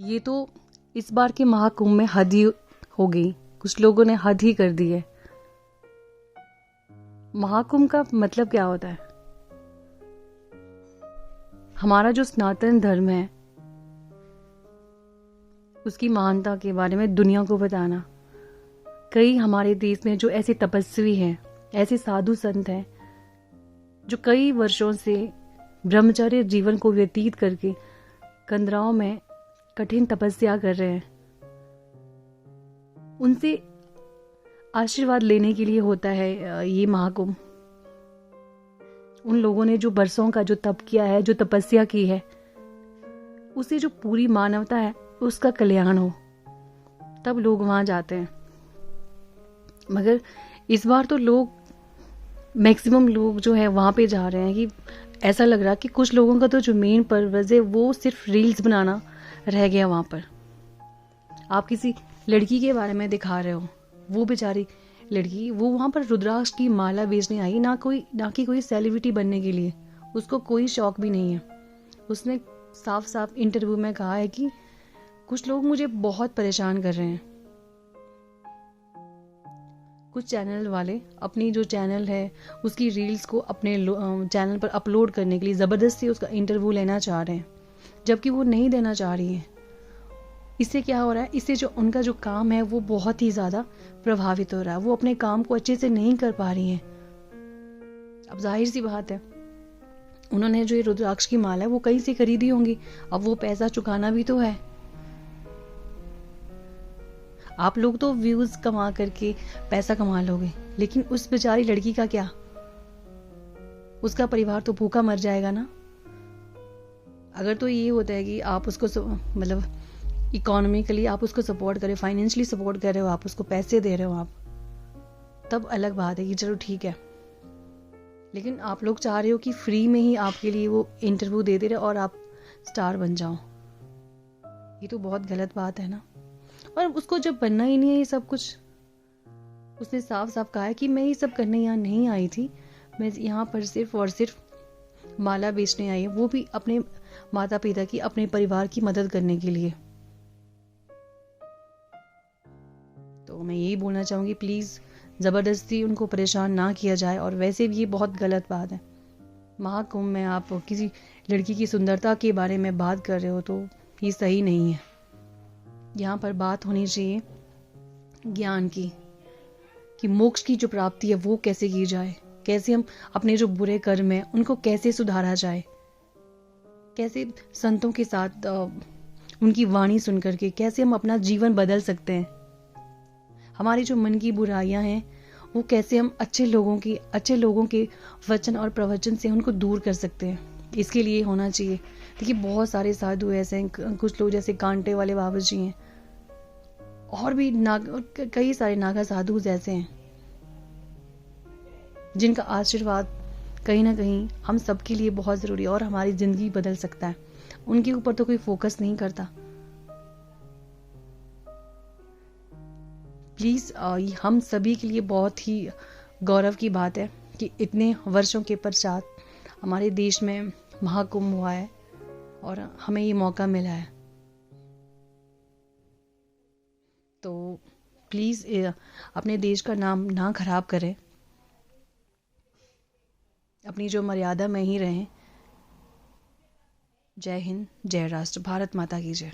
ये तो इस बार के महाकुंभ में हद ही हो गई। कुछ लोगों ने हद ही कर दी है। महाकुंभ का मतलब क्या होता है? हमारा जो सनातन धर्म है उसकी महानता के बारे में दुनिया को बताना। कई हमारे देश में जो ऐसे तपस्वी हैं, ऐसे साधु संत हैं जो कई वर्षों से ब्रह्मचर्य जीवन को व्यतीत करके कंदराओं में कठिन तपस्या कर रहे हैं, उनसे आशीर्वाद लेने के लिए होता है ये महाकुंभ। उन लोगों ने जो बरसों का जो तप किया है, जो तपस्या की है, उसे जो पूरी मानवता है उसका कल्याण हो, तब लोग वहां जाते हैं। मगर इस बार तो लोग मैक्सिमम लोग जो है वहां पे जा रहे हैं कि ऐसा लग रहा कि कुछ लोगों का तो जो मेन पर्पज है वो सिर्फ रील्स बनाना रह गया वहां पर। आप किसी लड़की के बारे में दिखा रहे हो, वो बेचारी लड़की वो वहां पर रुद्राक्ष की माला बेचने आई, ना कि कोई सेलिब्रिटी बनने के लिए। उसको कोई शौक भी नहीं है। उसने साफ साफ इंटरव्यू में कहा है कि कुछ लोग मुझे बहुत परेशान कर रहे हैं। कुछ चैनल वाले अपनी जो चैनल है उसकी रील्स को अपने चैनल पर अपलोड करने के लिए ज़बरदस्ती उसका इंटरव्यू लेना चाह रहे हैं, जबकि वो नहीं देना चाह रही है। इससे क्या हो रहा है? इससे जो उनका जो काम है वो बहुत ही ज़्यादा प्रभावित हो रहा है। वो अपने काम को अच्छे से नहीं कर पा रही हैं। अब जाहिर सी बात है, उन्होंने जो ये रुद्राक्ष की माला है वो कहीं से खरीदी होंगी। अब वो पैसा चुकाना भी तो है। आप लोग तो व्यूज कमा करके पैसा कमा लोगे, लेकिन उस बेचारी लड़की का क्या? उसका परिवार तो भूखा मर जाएगा ना। अगर तो ये होता है कि आप उसको मतलब इकोनॉमिकली आप उसको सपोर्ट करें, फाइनेंशियली सपोर्ट कर रहे हो, आप उसको पैसे दे रहे हो, आप तब अलग बात है कि चलो ठीक है। लेकिन आप लोग चाह रहे हो कि फ्री में ही आपके लिए वो इंटरव्यू दे दे रहे और आप स्टार बन जाओ। ये तो बहुत गलत बात है ना। और उसको जब बनना ही नहीं है ये सब कुछ, उसने साफ साफ कहा है कि मैं ये सब करने यहाँ नहीं आई थी, मैं यहाँ पर सिर्फ और सिर्फ माला बेचने आई है, वो भी अपने माता पिता की, अपने परिवार की मदद करने के लिए। तो मैं यही बोलना चाहूंगी, प्लीज जबरदस्ती उनको परेशान ना किया जाए। और वैसे भी ये बहुत गलत बात है। महाकुंभ में आप किसी लड़की की सुंदरता के बारे में बात कर रहे हो तो ये सही नहीं है। यहाँ पर बात होनी चाहिए ज्ञान की, कि मोक्ष की जो प्राप्ति है वो कैसे की जाए, कैसे हम अपने जो बुरे कर्म है उनको कैसे सुधारा जाए, कैसे संतों के साथ उनकी वाणी सुन करके कैसे हम अपना जीवन बदल सकते हैं। हमारी जो मन की बुराइयां हैं वो कैसे हम अच्छे लोगों के वचन और प्रवचन से उनको दूर कर सकते हैं। इसके लिए होना चाहिए। देखिए बहुत सारे साधु ऐसे हैं, कुछ लोग जैसे कांटे वाले बाबा जी हैं, और भी कई सारे नागा साधु ऐसे हैं जिनका आशीर्वाद कहीं ना कहीं हम सबके लिए बहुत जरूरी है और हमारी जिंदगी बदल सकता है। उनके ऊपर तो कोई फोकस नहीं करता। प्लीज हम सभी के लिए बहुत ही गौरव की बात है कि इतने वर्षों के पश्चात हमारे देश में महाकुंभ हुआ है और हमें ये मौका मिला है। तो प्लीज अपने देश का नाम ना खराब करें, अपनी जो मर्यादा में ही रहें। जय हिंद, जय राष्ट्र, भारत माता की जय।